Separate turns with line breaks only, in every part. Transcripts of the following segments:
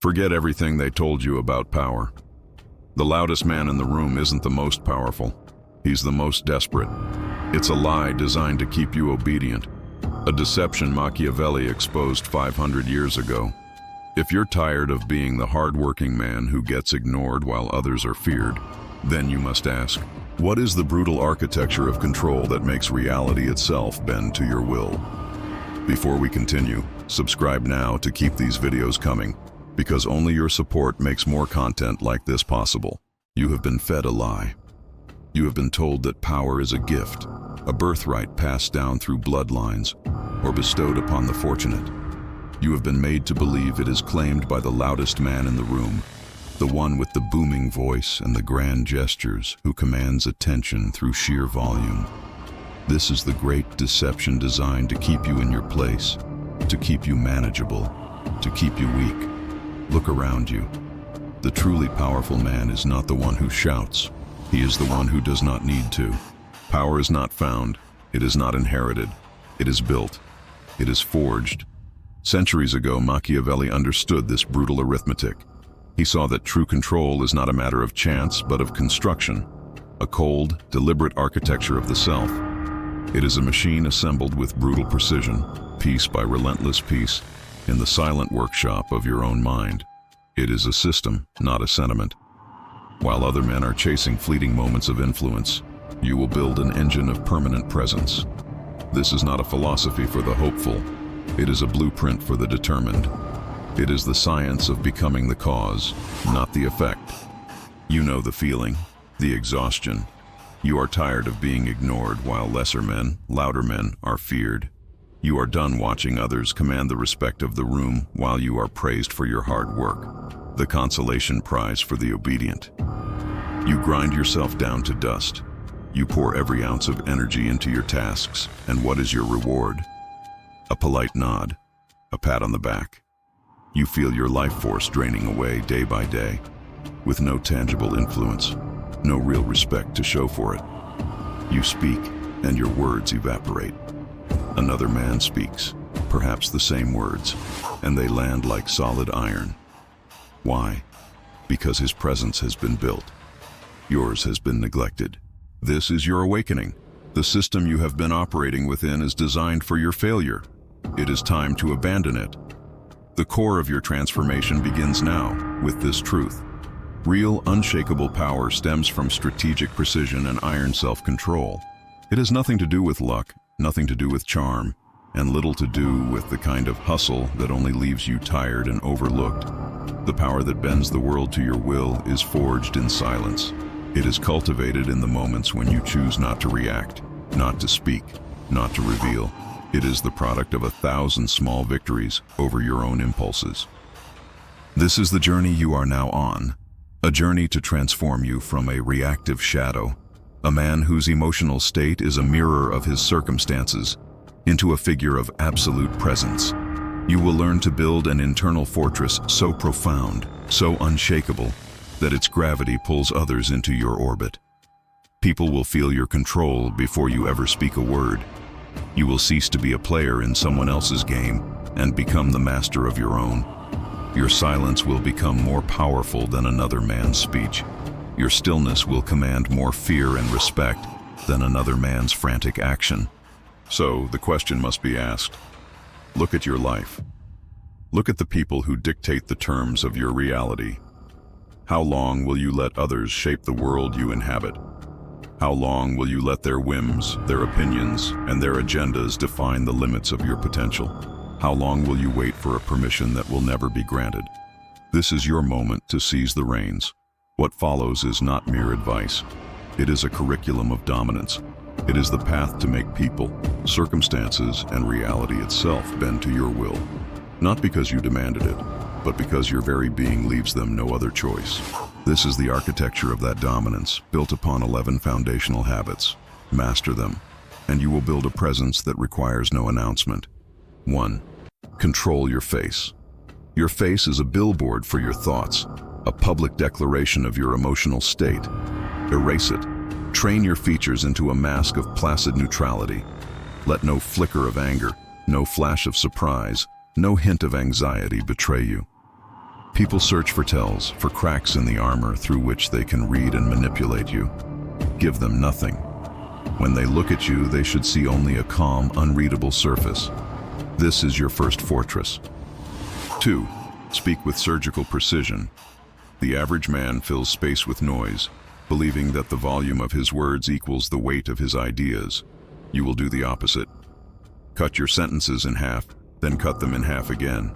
Forget everything they told you about power. The loudest man in the room isn't the most powerful. He's the most desperate. It's a lie designed to keep you obedient. A deception Machiavelli exposed 500 years ago. If you're tired of being the hard-working man who gets ignored while others are feared, then you must ask, what is the brutal architecture of control that makes reality itself bend to your will? Before we continue, subscribe now to keep these videos coming, because only your support makes more content like this possible. You have been fed a lie. You have been told that power is a gift, a birthright passed down through bloodlines, or bestowed upon the fortunate. You have been made to believe it is claimed by the loudest man in the room, the one with the booming voice and the grand gestures who commands attention through sheer volume. This is the great deception designed to keep you in your place, to keep you manageable, to keep you weak. Look around you. The truly powerful man is not the one who shouts. He is the one who does not need to. Power is not found. It is not inherited. It is built. It is forged. Centuries ago, Machiavelli understood this brutal arithmetic. He saw that true control is not a matter of chance, but of construction, a cold, deliberate architecture of the self. It is a machine assembled with brutal precision, piece by relentless piece, in the silent workshop of your own mind. It is a system, not a sentiment. While other men are chasing fleeting moments of influence, you will build an engine of permanent presence. This is not a philosophy for the hopeful. It is a blueprint for the determined. It is the science of becoming the cause, not the effect. You know the feeling, the exhaustion. You are tired of being ignored while lesser men, louder men, are feared. You are done watching others command the respect of the room while you are praised for your hard work, the consolation prize for the obedient. You grind yourself down to dust. You pour every ounce of energy into your tasks, and what is your reward? A polite nod, a pat on the back. You feel your life force draining away day by day, with no tangible influence, no real respect to show for it. You speak, and your words evaporate. Another man speaks, perhaps the same words, and they land like solid iron. Why? Because his presence has been built. Yours has been neglected. This is your awakening. The system you have been operating within is designed for your failure. It is time to abandon it. The core of your transformation begins now with this truth. Real, unshakable power stems from strategic precision and iron self-control. It has nothing to do with luck, nothing to do with charm, and little to do with the kind of hustle that only leaves you tired and overlooked. The power that bends the world to your will is forged in silence. It is cultivated in the moments when you choose not to react, not to speak, not to reveal. It is the product of 1,000 small victories over your own impulses. This is the journey you are now on, a journey to transform you from a reactive shadow, a man whose emotional state is a mirror of his circumstances, into a figure of absolute presence. You will learn to build an internal fortress so profound, so unshakable, that its gravity pulls others into your orbit. People will feel your control before you ever speak a word. You will cease to be a player in someone else's game and become the master of your own. Your silence will become more powerful than another man's speech. Your stillness will command more fear and respect than another man's frantic action. So the question must be asked. Look at your life. Look at the people who dictate the terms of your reality. How long will you let others shape the world you inhabit? How long will you let their whims, their opinions, and their agendas define the limits of your potential? How long will you wait for a permission that will never be granted? This is your moment to seize the reins. What follows is not mere advice. It is a curriculum of dominance. It is the path to make people, circumstances, and reality itself bend to your will. Not because you demanded it, but because your very being leaves them no other choice. This is the architecture of that dominance, built upon 11 foundational habits. Master them, and you will build a presence that requires no announcement. 1. Control your face. Your face is a billboard for your thoughts, a public declaration of your emotional state. Erase it. Train your features into a mask of placid neutrality. Let no flicker of anger, no flash of surprise, no hint of anxiety betray you. People search for tells, for cracks in the armor through which they can read and manipulate you. Give them nothing. When they look at you, they should see only a calm, unreadable surface. This is your first fortress. 2. Speak with surgical precision. The average man fills space with noise, believing that the volume of his words equals the weight of his ideas. You will do the opposite. Cut your sentences in half, then cut them in half again.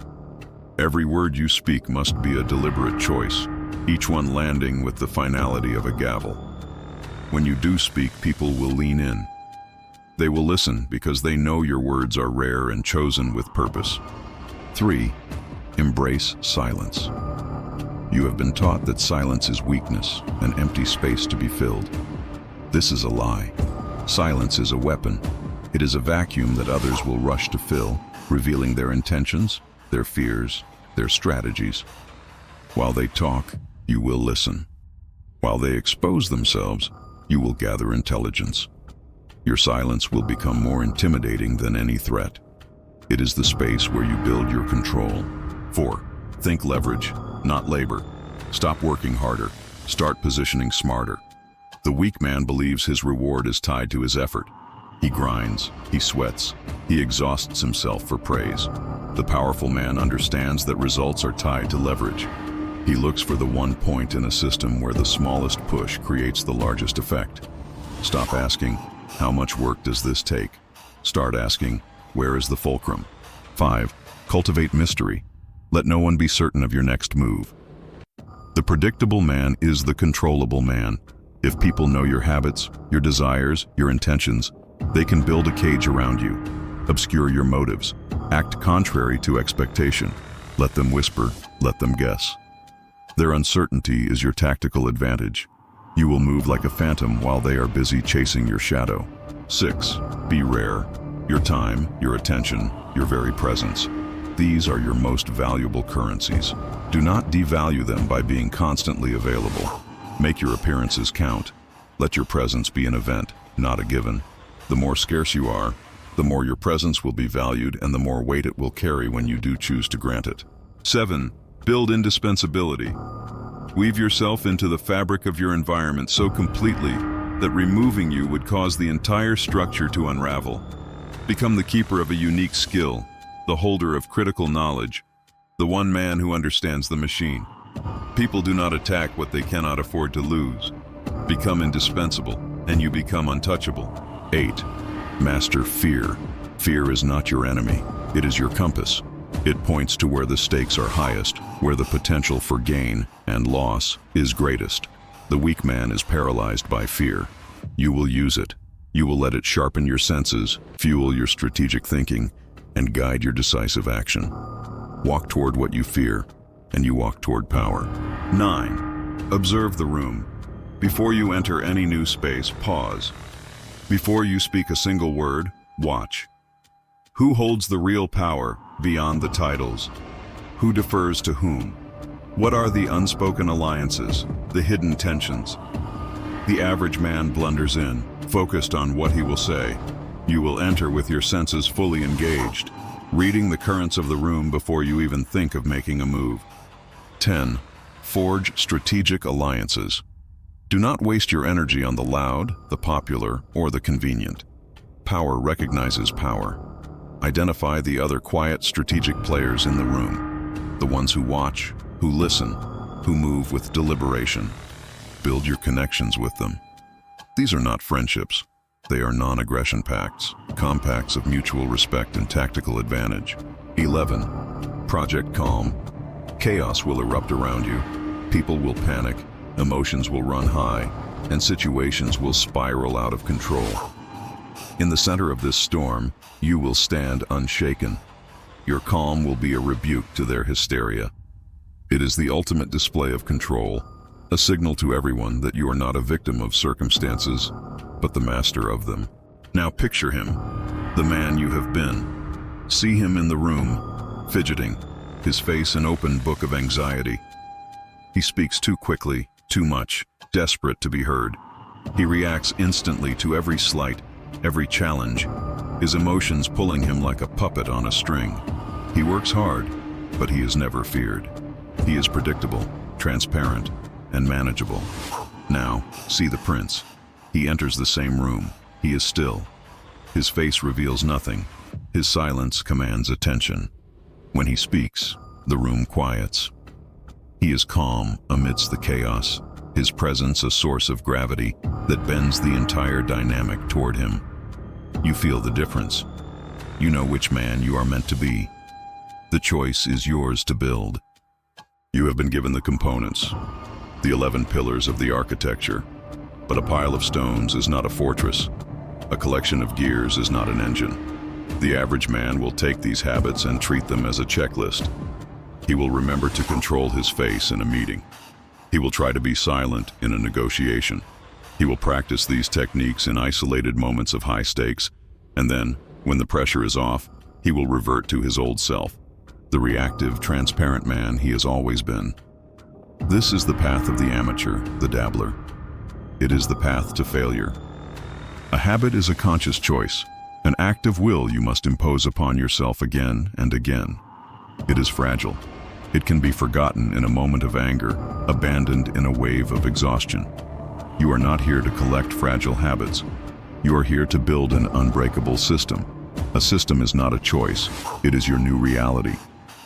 Every word you speak must be a deliberate choice, each one landing with the finality of a gavel. When you do speak, people will lean in. They will listen because they know your words are rare and chosen with purpose. 3. Embrace silence. You have been taught that silence is weakness, an empty space to be filled. This is a lie. Silence is a weapon. It is a vacuum that others will rush to fill, revealing their intentions, their fears, their strategies. While they talk, you will listen. While they expose themselves, you will gather intelligence. Your silence will become more intimidating than any threat. It is the space where you build your control. 4. Think leverage, not labor. Stop working harder. Start positioning smarter. The weak man believes his reward is tied to his effort. He grinds, he sweats, he exhausts himself for praise. The powerful man understands that results are tied to leverage. He looks for the one point in a system where the smallest push creates the largest effect. Stop asking, how much work does this take? Start asking, where is the fulcrum? 5. Cultivate mystery. Let no one be certain of your next move. The predictable man is the controllable man. If people know your habits, your desires, your intentions, they can build a cage around you, obscure your motives, act contrary to expectation. Let them whisper, let them guess. Their uncertainty is your tactical advantage. You will move like a phantom while they are busy chasing your shadow. 6. Be rare. Your time, your attention, your very presence. These are your most valuable currencies. Do not devalue them by being constantly available. Make your appearances count. Let your presence be an event, not a given. The more scarce you are, the more your presence will be valued and the more weight it will carry when you do choose to grant it. 7. Build indispensability. Weave yourself into the fabric of your environment so completely that removing you would cause the entire structure to unravel. Become the keeper of a unique skill, the holder of critical knowledge, the one man who understands the machine. People do not attack what they cannot afford to lose. Become indispensable, and you become untouchable. 8. Master fear. Fear is not your enemy. It is your compass. It points to where the stakes are highest, where the potential for gain and loss is greatest. The weak man is paralyzed by fear. You will use it. You will let it sharpen your senses, fuel your strategic thinking, and guide your decisive action. Walk toward what you fear, and you walk toward power. 9. Observe the room. Before you enter any new space, pause. Before you speak a single word, watch. Who holds the real power beyond the titles? Who defers to whom? What are the unspoken alliances, the hidden tensions? The average man blunders in, focused on what he will say. You will enter with your senses fully engaged, reading the currents of the room before you even think of making a move. 10. Forge strategic alliances. Do not waste your energy on the loud, the popular, or the convenient. Power recognizes power. Identify the other quiet strategic players in the room, the ones who watch, who listen, who move with deliberation. Build your connections with them. These are not friendships. They are non-aggression pacts, compacts of mutual respect and tactical advantage. 11. Project Calm. Chaos will erupt around you. People will panic, emotions will run high, and situations will spiral out of control. In the center of this storm, you will stand unshaken. Your calm will be a rebuke to their hysteria. It is the ultimate display of control, a signal to everyone that you are not a victim of circumstances, but the master of them. Now picture him, the man you have been. See him in the room, fidgeting, his face an open book of anxiety. He speaks too quickly, too much, desperate to be heard. He reacts instantly to every slight, every challenge, his emotions pulling him like a puppet on a string. He works hard, but he is never feared. He is predictable, transparent, and manageable. Now, see the prince. He enters the same room. He is still. His face reveals nothing. His silence commands attention. When he speaks, the room quiets. He is calm amidst the chaos, his presence a source of gravity that bends the entire dynamic toward him. You feel the difference. You know which man you are meant to be. The choice is yours to build. You have been given the components, the 11 pillars of the architecture. But a pile of stones is not a fortress. A collection of gears is not an engine. The average man will take these habits and treat them as a checklist. He will remember to control his face in a meeting. He will try to be silent in a negotiation. He will practice these techniques in isolated moments of high stakes, and then, when the pressure is off, he will revert to his old self, the reactive, transparent man he has always been. This is the path of the amateur, the dabbler. It is the path to failure. A habit is a conscious choice, an act of will you must impose upon yourself again and again. It is fragile. It can be forgotten in a moment of anger, abandoned in a wave of exhaustion. You are not here to collect fragile habits. You are here to build an unbreakable system. A system is not a choice. It is your new reality.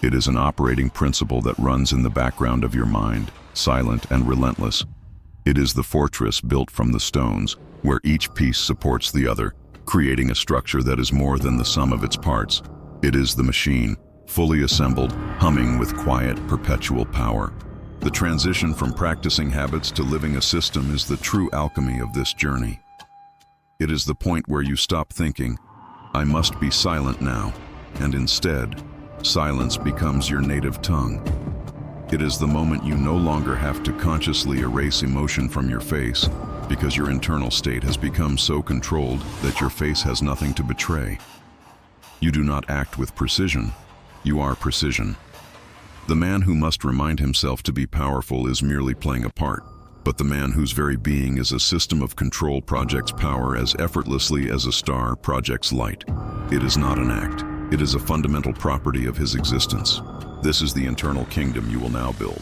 It is an operating principle that runs in the background of your mind, silent and relentless. It is the fortress built from the stones, where each piece supports the other, creating a structure that is more than the sum of its parts. It is the machine, fully assembled, humming with quiet, perpetual power. The transition from practicing habits to living a system is the true alchemy of this journey. It is the point where you stop thinking, "I must be silent now," and instead, silence becomes your native tongue. It is the moment you no longer have to consciously erase emotion from your face, because your internal state has become so controlled that your face has nothing to betray. You do not act with precision. You are precision. The man who must remind himself to be powerful is merely playing a part, but the man whose very being is a system of control projects power as effortlessly as a star projects light. It is not an act. It is a fundamental property of his existence. This is the internal kingdom you will now build.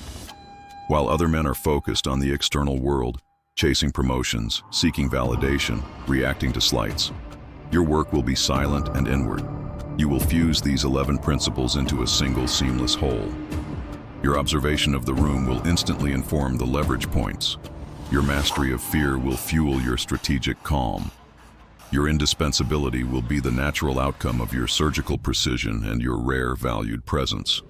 While other men are focused on the external world, chasing promotions, seeking validation, reacting to slights, your work will be silent and inward. You will fuse these 11 principles into a single seamless whole. Your observation of the room will instantly inform the leverage points. Your mastery of fear will fuel your strategic calm. Your indispensability will be the natural outcome of your surgical precision and your rare valued presence.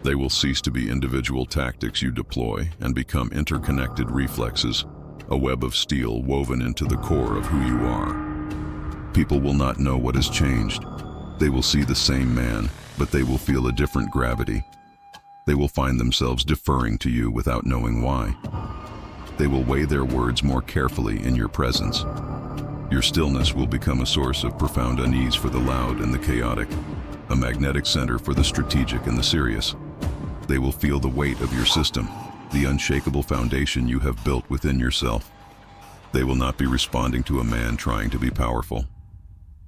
They will cease to be individual tactics you deploy and become interconnected reflexes, a web of steel woven into the core of who you are. People will not know what has changed. They will see the same man, but they will feel a different gravity. They will find themselves deferring to you without knowing why. They will weigh their words more carefully in your presence. Your stillness will become a source of profound unease for the loud and the chaotic, a magnetic center for the strategic and the serious. They will feel the weight of your system, the unshakable foundation you have built within yourself. They will not be responding to a man trying to be powerful.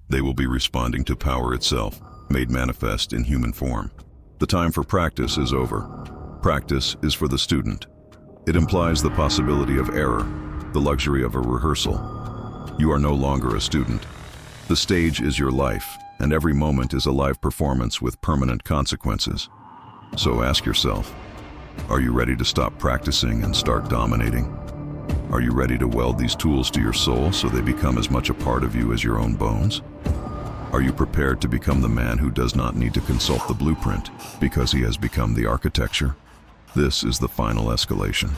They will be responding to power itself, made manifest in human form. The time for practice is over. Practice is for the student. It implies the possibility of error, the luxury of a rehearsal. You are no longer a student. The stage is your life, and every moment is a live performance with permanent consequences. So ask yourself, are you ready to stop practicing and start dominating? Are you ready to weld these tools to your soul so they become as much a part of you as your own bones? Are you prepared to become the man who does not need to consult the blueprint because he has become the architecture? This is the final escalation.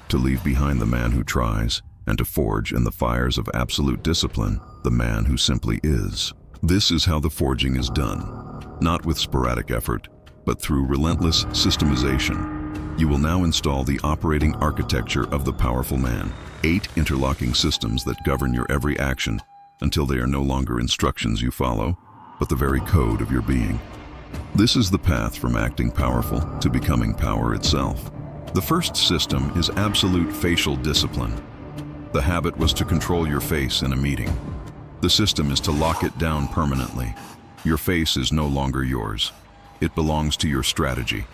To leave behind the man who tries and to forge in the fires of absolute discipline the man who simply is. This is how the forging is done, not with sporadic effort, but through relentless systemization. You will now install the operating architecture of the powerful man, 8 interlocking systems that govern your every action until they are no longer instructions you follow, but the very code of your being. This is the path from acting powerful to becoming power itself. The first system is absolute facial discipline. The habit was to control your face in a meeting. The system is to lock it down permanently. Your face is no longer yours. It belongs to your strategy.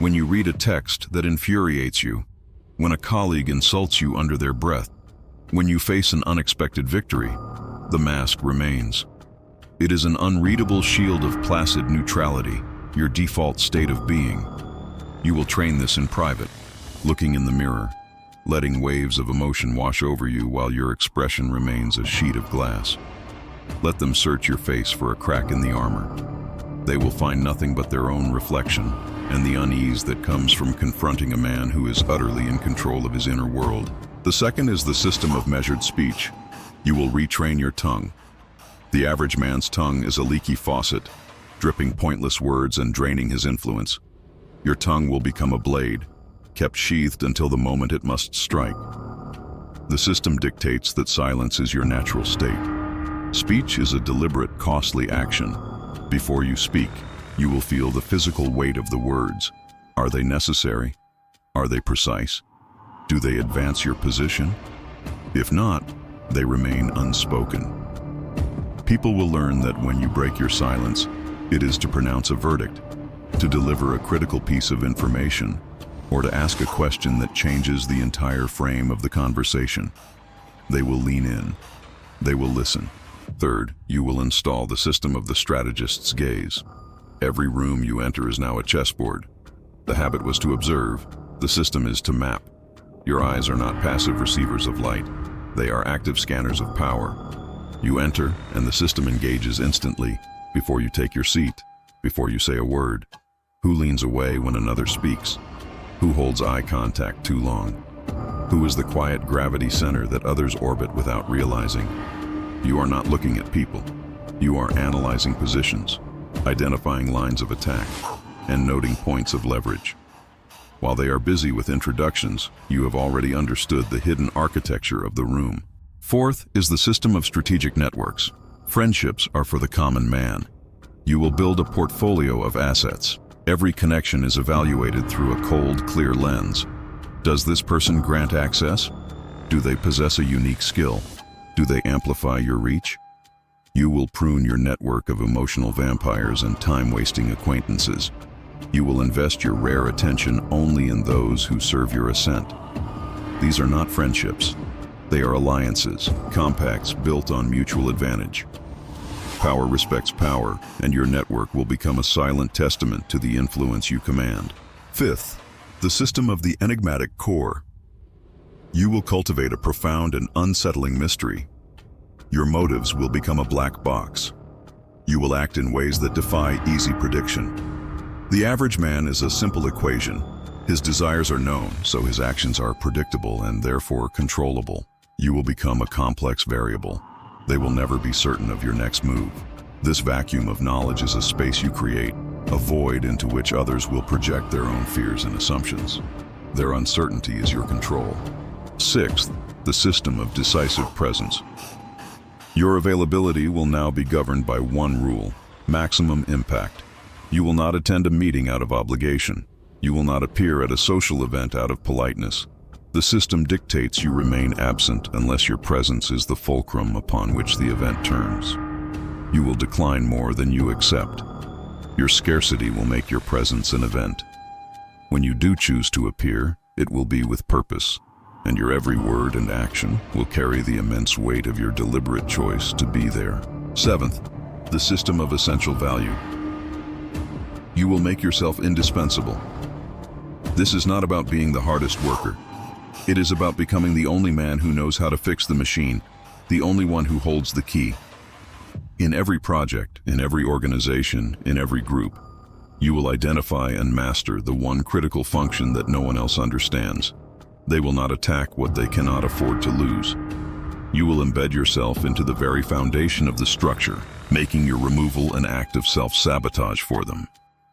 When you read a text that infuriates you, when a colleague insults you under their breath, when you face an unexpected victory, the mask remains. It is an unreadable shield of placid neutrality, your default state of being. You will train this in private, looking in the mirror, letting waves of emotion wash over you while your expression remains a sheet of glass. Let them search your face for a crack in the armor. They will find nothing but their own reflection and the unease that comes from confronting a man who is utterly in control of his inner world. The second is the system of measured speech. You will retrain your tongue. The average man's tongue is a leaky faucet, dripping pointless words and draining his influence. Your tongue will become a blade, kept sheathed until the moment it must strike. The system dictates that silence is your natural state. Speech is a deliberate, costly action. Before you speak, you will feel the physical weight of the words. Are they necessary? Are they precise? Do they advance your position? If not, they remain unspoken. People will learn that when you break your silence, it is to pronounce a verdict, to deliver a critical piece of information, or to ask a question that changes the entire frame of the conversation. They will lean in. They will listen. Third, you will install the system of the strategist's gaze. Every room you enter is now a chessboard. The habit was to observe. The system is to map. Your eyes are not passive receivers of light. They are active scanners of power. You enter, and the system engages instantly, before you take your seat, before you say a word. Who leans away when another speaks? Who holds eye contact too long? Who is the quiet gravity center that others orbit without realizing? You are not looking at people. You are analyzing positions, identifying lines of attack, and noting points of leverage. While they are busy with introductions, you have already understood the hidden architecture of the room. Fourth is the system of strategic networks. Friendships are for the common man. You will build a portfolio of assets. Every connection is evaluated through a cold, clear lens. Does this person grant access? Do they possess a unique skill? Do they amplify your reach? You will prune your network of emotional vampires and time-wasting acquaintances. You will invest your rare attention only in those who serve your ascent. These are not friendships. They are alliances, compacts built on mutual advantage. Power respects power, and your network will become a silent testament to the influence you command. Fifth, the system of the enigmatic core. You will cultivate a profound and unsettling mystery. Your motives will become a black box. You will act in ways that defy easy prediction. The average man is a simple equation. His desires are known, so his actions are predictable and therefore controllable. You will become a complex variable. They will never be certain of your next move. This vacuum of knowledge is a space you create, a void into which others will project their own fears and assumptions. Their uncertainty is your control. Sixth, the system of decisive presence. Your availability will now be governed by one rule: maximum impact. You will not attend a meeting out of obligation. You will not appear at a social event out of politeness. The system dictates you remain absent unless your presence is the fulcrum upon which the event turns. You will decline more than you accept. Your scarcity will make your presence an event. When you do choose to appear, it will be with purpose, and your every word and action will carry the immense weight of your deliberate choice to be there. Seventh, the system of essential value. You will make yourself indispensable. This is not about being the hardest worker. It is about becoming the only man who knows how to fix the machine, the only one who holds the key. In every project, in every organization, in every group, you will identify and master the one critical function that no one else understands. They will not attack what they cannot afford to lose. You will embed yourself into the very foundation of the structure, making your removal an act of self-sabotage for them.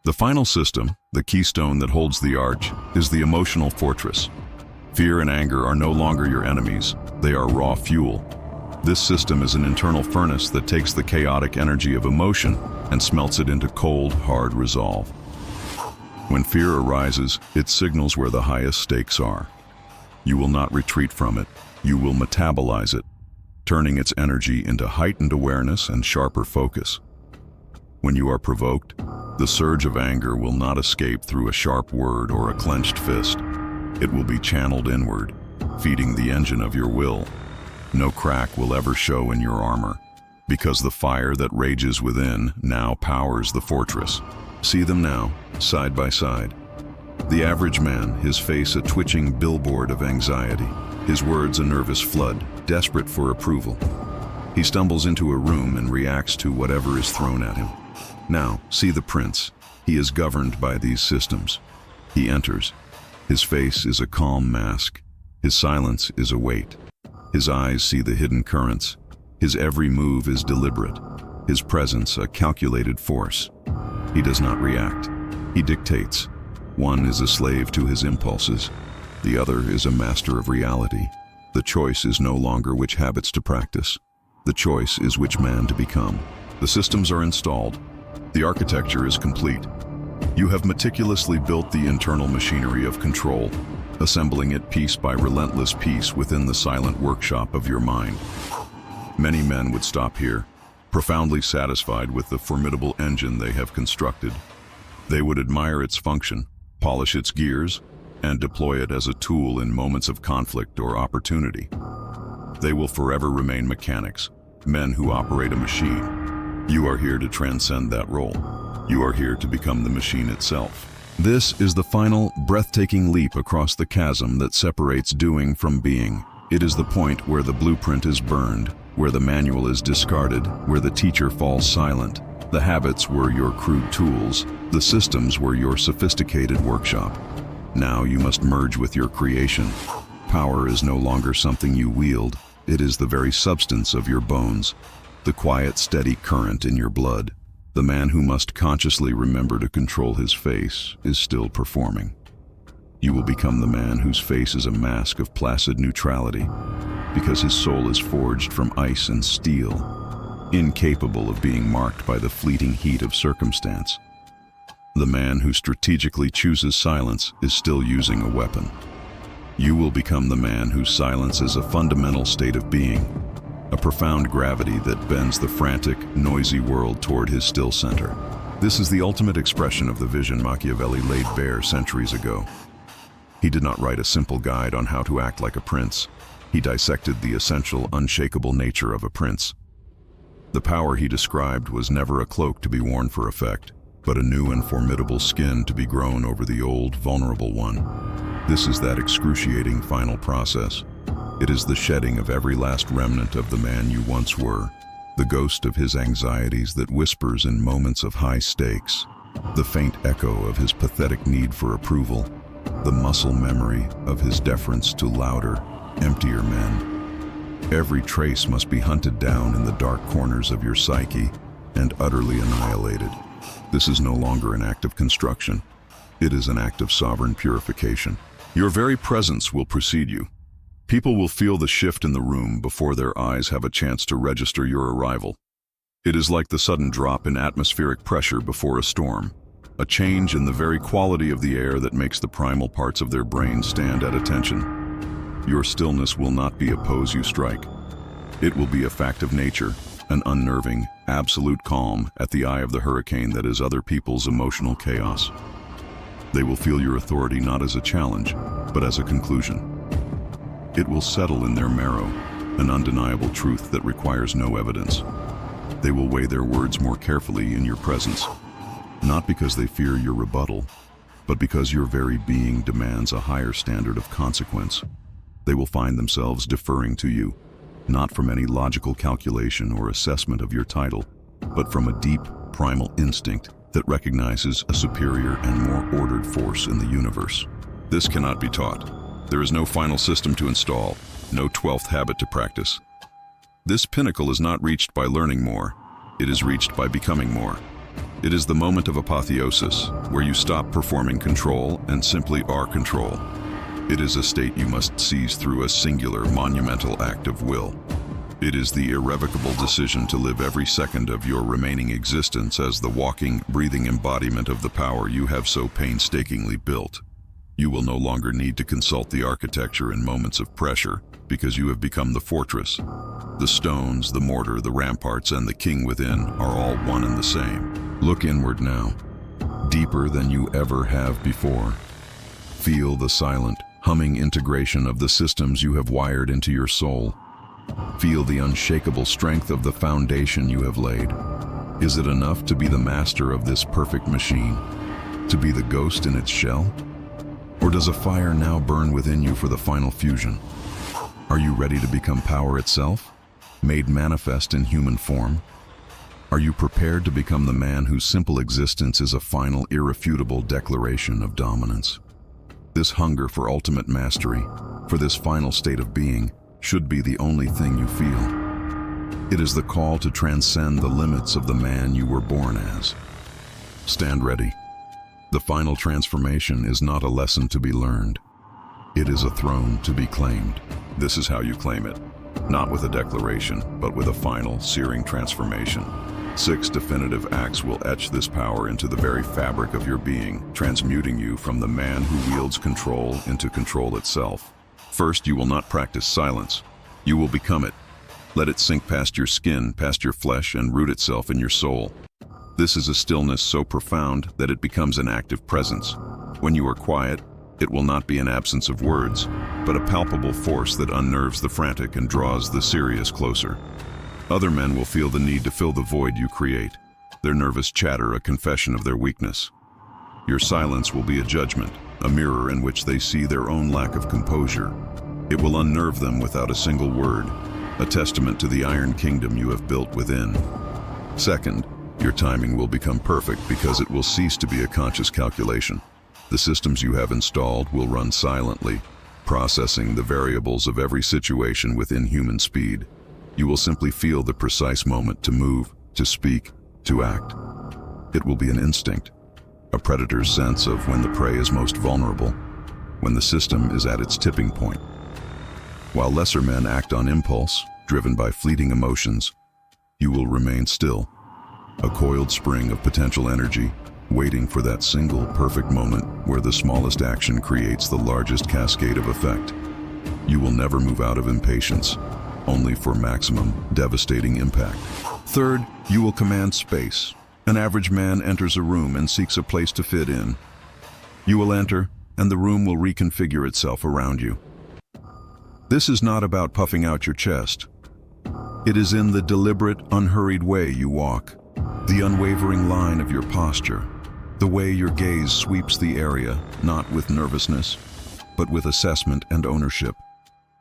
The final system, the keystone that holds the arch, is the emotional fortress. Fear and anger are no longer your enemies. They are raw fuel. This system is an internal furnace that takes the chaotic energy of emotion and smelts it into cold, hard resolve. When fear arises, it signals where the highest stakes are. You will not retreat from it. You will metabolize it, turning its energy into heightened awareness and sharper focus. When you are provoked, The surge of anger will not escape through a sharp word or a clenched fist. It will be channeled inward, feeding the engine of your will. No crack will ever show in your armor, because the fire that rages within now powers the fortress. See them now, side by side. The average man, his face a twitching billboard of anxiety, his words a nervous flood, desperate for approval. He stumbles into a room and reacts to whatever is thrown at him. Now, see the prince. He is governed by these systems. He enters. His face is a calm mask. His silence is a weight. His eyes see the hidden currents. His every move is deliberate. His presence a calculated force. He does not react. He dictates. One is a slave to his impulses. The other is a master of reality. The choice is no longer which habits to practice. The choice is which man to become. The systems are installed. The architecture is complete. You have meticulously built the internal machinery of control, assembling it piece by relentless piece within the silent workshop of your mind. Many men would stop here, profoundly satisfied with the formidable engine they have constructed. They would admire its function, polish its gears, and deploy it as a tool in moments of conflict or opportunity. They will forever remain mechanics, men who operate a machine. You are here to transcend that role. You are here to become the machine itself. This is the final, breathtaking leap across the chasm that separates doing from being. It is the point where the blueprint is burned, where the manual is discarded, where the teacher falls silent. The habits were your crude tools. The systems were your sophisticated workshop. Now you must merge with your creation. Power is no longer something you wield. It is the very substance of your bones, the quiet, steady current in your blood. The man who must consciously remember to control his face is still performing. You will become the man whose face is a mask of placid neutrality, because his soul is forged from ice and steel, incapable of being marked by the fleeting heat of circumstance. The man who strategically chooses silence is still using a weapon. You will become the man whose silence is a fundamental state of being, a profound gravity that bends the frantic, noisy world toward his still center. This is the ultimate expression of the vision Machiavelli laid bare centuries ago. He did not write a simple guide on how to act like a prince. He dissected the essential, unshakable nature of a prince. The power he described was never a cloak to be worn for effect, but a new and formidable skin to be grown over the old, vulnerable one. This is that excruciating final process. It is the shedding of every last remnant of the man you once were, the ghost of his anxieties that whispers in moments of high stakes, the faint echo of his pathetic need for approval, the muscle memory of his deference to louder, emptier men. Every trace must be hunted down in the dark corners of your psyche and utterly annihilated. This is no longer an act of construction. It is an act of sovereign purification. Your very presence will precede you. People will feel the shift in the room before their eyes have a chance to register your arrival. It is like the sudden drop in atmospheric pressure before a storm, a change in the very quality of the air that makes the primal parts of their brain stand at attention. Your stillness will not be a pose you strike. It will be a fact of nature, an unnerving, absolute calm at the eye of the hurricane that is other people's emotional chaos. They will feel your authority not as a challenge, but as a conclusion. It will settle in their marrow, an undeniable truth that requires no evidence. They will weigh their words more carefully in your presence, not because they fear your rebuttal, but because your very being demands a higher standard of consequence. They will find themselves deferring to you, not from any logical calculation or assessment of your title, but from a deep, primal instinct that recognizes a superior and more ordered force in the universe. This cannot be taught. There is no final system to install, no 12th habit to practice. This pinnacle is not reached by learning more. It is reached by becoming more. It is the moment of apotheosis, where you stop performing control and simply are control. It is a state you must seize through a singular, monumental act of will. It is the irrevocable decision to live every second of your remaining existence as the walking, breathing embodiment of the power you have so painstakingly built. You will no longer need to consult the architecture in moments of pressure, because you have become the fortress. The stones, the mortar, the ramparts, and the king within are all one and the same. Look inward now. deeper than you ever have before. Feel the silent, humming integration of the systems you have wired into your soul. Feel the unshakable strength of the foundation you have laid. Is it enough to be the master of this perfect machine? To be the ghost in its shell? Or does a fire now burn within you for the final fusion? Are you ready to become power itself, made manifest in human form? Are you prepared to become the man whose simple existence is a final, irrefutable declaration of dominance? This hunger for ultimate mastery, for this final state of being, should be the only thing you feel. It is the call to transcend the limits of the man you were born as. Stand ready. The final transformation is not a lesson to be learned. It is a throne to be claimed. This is how you claim it. Not with a declaration, but with a final, searing transformation. 6 definitive acts will etch this power into the very fabric of your being, transmuting you from the man who wields control into control itself. First, you will not practice silence. You will become it. Let it sink past your skin, past your flesh, and root itself in your soul. This is a stillness so profound that it becomes an active presence. When you are quiet, it will not be an absence of words, but a palpable force that unnerves the frantic and draws the serious closer. Other men will feel the need to fill the void you create, their nervous chatter a confession of their weakness. Your silence will be a judgment, a mirror in which they see their own lack of composure. It will unnerve them without a single word, a testament to the iron kingdom you have built within. Second, your timing will become perfect because it will cease to be a conscious calculation. The systems you have installed will run silently, processing the variables of every situation within human speed. You will simply feel the precise moment to move, to speak, to act. It will be an instinct, a predator's sense of when the prey is most vulnerable, when the system is at its tipping point. While lesser men act on impulse, driven by fleeting emotions, you will remain still, a coiled spring of potential energy, waiting for that single perfect moment where the smallest action creates the largest cascade of effect. You will never move out of impatience, only for maximum, devastating impact. Third, you will command space. An average man enters a room and seeks a place to fit in. You will enter, and the room will reconfigure itself around you. This is not about puffing out your chest. It is in the deliberate, unhurried way you walk, the unwavering line of your posture, the way your gaze sweeps the area, not with nervousness, but with assessment and ownership.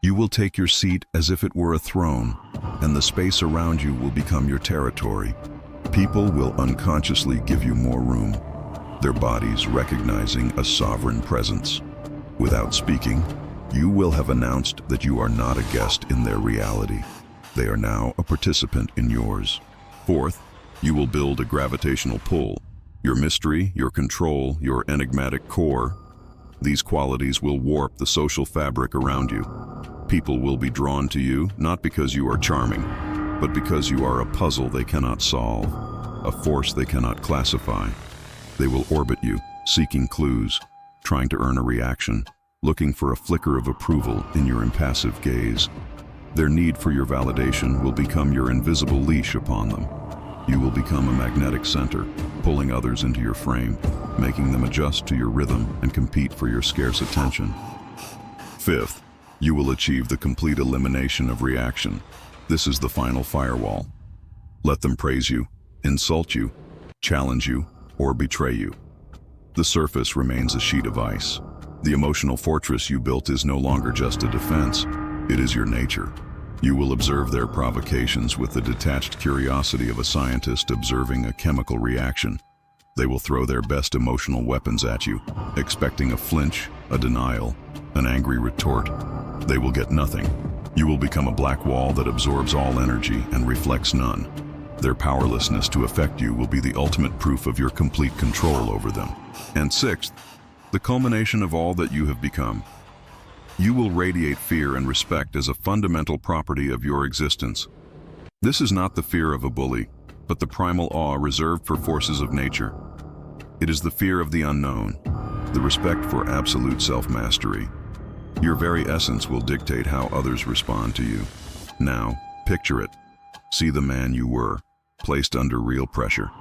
You will take your seat as if it were a throne, and the space around you will become your territory. People will unconsciously give you more room, their bodies recognizing a sovereign presence. Without speaking, you will have announced that you are not a guest in their reality. They are now a participant in yours. Fourth, you will build a gravitational pull. Your mystery, your control, your enigmatic core, these qualities will warp the social fabric around you. People will be drawn to you, not because you are charming, but because you are a puzzle they cannot solve, a force they cannot classify. They will orbit you, seeking clues, trying to earn a reaction, looking for a flicker of approval in your impassive gaze. Their need for your validation will become your invisible leash upon them. You will become a magnetic center, pulling others into your frame, making them adjust to your rhythm and compete for your scarce attention. Fifth, you will achieve the complete elimination of reaction. This is the final firewall. Let them praise you, insult you, challenge you, or betray you. The surface remains a sheet of ice. The emotional fortress you built is no longer just a defense, it is your nature. You will observe their provocations with the detached curiosity of a scientist observing a chemical reaction. They will throw their best emotional weapons at you, expecting a flinch, a denial, an angry retort. They will get nothing. You will become a black wall that absorbs all energy and reflects none. Their powerlessness to affect you will be the ultimate proof of your complete control over them. And sixth, the culmination of all that you have become. You will radiate fear and respect as a fundamental property of your existence. This is not the fear of a bully, but the primal awe reserved for forces of nature. It is the fear of the unknown, the respect for absolute self-mastery. Your very essence will dictate how others respond to you. Now, picture it. See the man you were, placed under real pressure.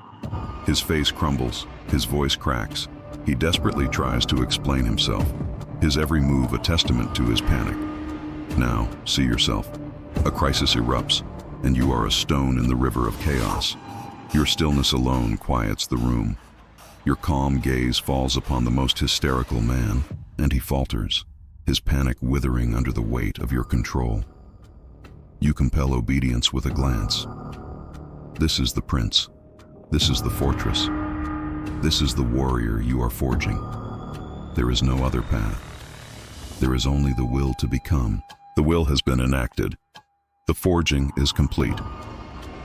His face crumbles, his voice cracks. He desperately tries to explain himself, his every move a testament to his panic. Now, see yourself. A crisis erupts, and you are a stone in the river of chaos. Your stillness alone quiets the room. Your calm gaze falls upon the most hysterical man, and he falters, his panic withering under the weight of your control. You compel obedience with a glance. This is the prince. This is the fortress. This is the warrior you are forging. There is no other path. There is only the will to become. The will has been enacted. The forging is complete.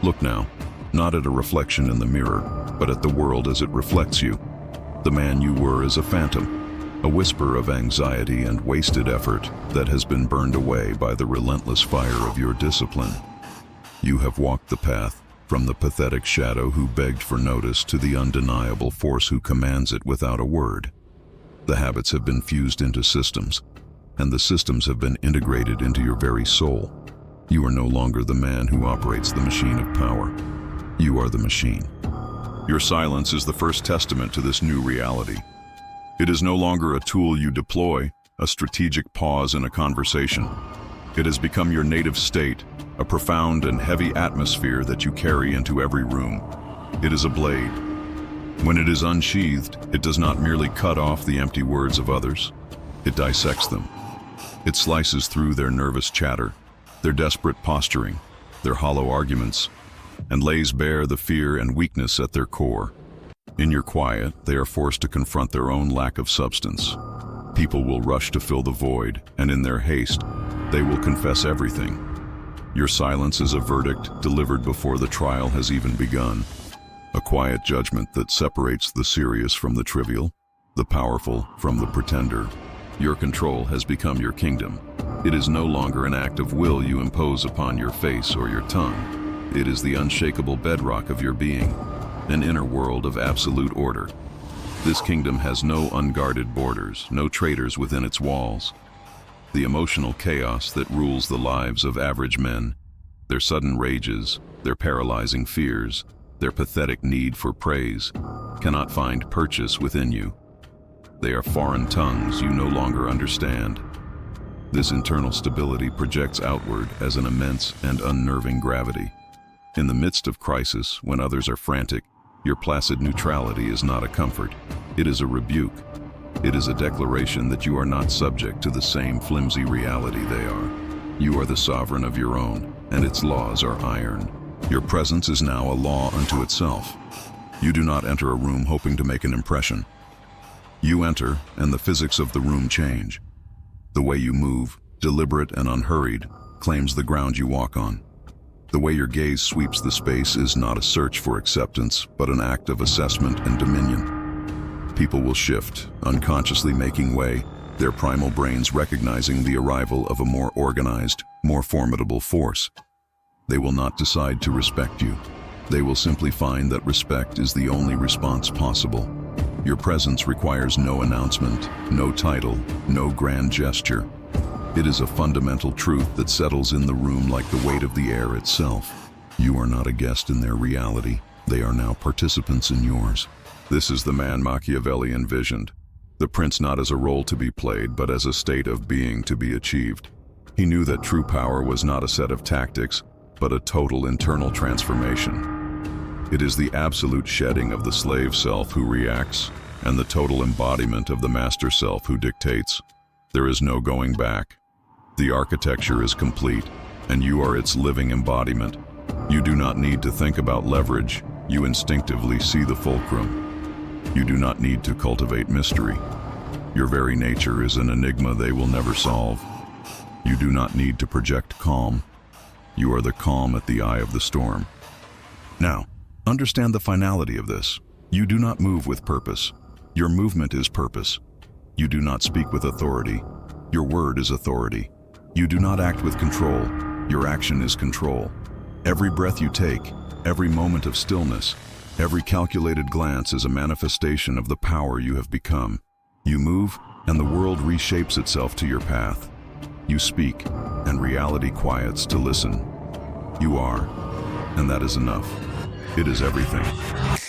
Look now, not at a reflection in the mirror, but at the world as it reflects you. The man you were is a phantom, a whisper of anxiety and wasted effort that has been burned away by the relentless fire of your discipline. You have walked the path, from the pathetic shadow who begged for notice to the undeniable force who commands it without a word. The habits have been fused into systems, and the systems have been integrated into your very soul. You are no longer the man who operates the machine of power. You are the machine. Your silence is the first testament to this new reality. It is no longer a tool you deploy, a strategic pause in a conversation. It has become your native state, a profound and heavy atmosphere that you carry into every room. It is a blade. When it is unsheathed, it does not merely cut off the empty words of others. It dissects them. It slices through their nervous chatter, their desperate posturing, their hollow arguments, and lays bare the fear and weakness at their core. In your quiet, they are forced to confront their own lack of substance. People will rush to fill the void, and in their haste, they will confess everything. Your silence is a verdict delivered before the trial has even begun. A quiet judgment that separates the serious from the trivial, the powerful from the pretender. Your control has become your kingdom. It is no longer an act of will you impose upon your face or your tongue. It is the unshakable bedrock of your being, an inner world of absolute order. This kingdom has no unguarded borders, no traitors within its walls. The emotional chaos that rules the lives of average men, their sudden rages, their paralyzing fears, their pathetic need for praise, cannot find purchase within you. They are foreign tongues you no longer understand. This internal stability projects outward as an immense and unnerving gravity. In the midst of crisis, when others are frantic, your placid neutrality is not a comfort. It is a rebuke. It is a declaration that you are not subject to the same flimsy reality they are. You are the sovereign of your own, and its laws are iron. Your presence is now a law unto itself. You do not enter a room hoping to make an impression. You enter, and the physics of the room change. The way you move, deliberate and unhurried, claims the ground you walk on. The way your gaze sweeps the space is not a search for acceptance, but an act of assessment and dominion. People will shift, unconsciously making way, their primal brains recognizing the arrival of a more organized, more formidable force. They will not decide to respect you. They will simply find that respect is the only response possible. Your presence requires no announcement, no title, no grand gesture. It is a fundamental truth that settles in the room like the weight of the air itself. You are not a guest in their reality. They are now participants in yours. This is the man Machiavelli envisioned. The prince not as a role to be played, but as a state of being to be achieved. He knew that true power was not a set of tactics, but a total internal transformation. It is the absolute shedding of the slave self who reacts, and the total embodiment of the master self who dictates. There is no going back. The architecture is complete, and you are its living embodiment. You do not need to think about leverage. You instinctively see the fulcrum. You do not need to cultivate mystery. Your very nature is an enigma they will never solve. You do not need to project calm. You are the calm at the eye of the storm. Now, understand the finality of this. You do not move with purpose. Your movement is purpose. You do not speak with authority. Your word is authority. You do not act with control. Your action is control. Every breath you take, every moment of stillness, every calculated glance is a manifestation of the power you have become. You move, and the world reshapes itself to your path. You speak, and reality quiets to listen. You are, and that is enough. It is everything.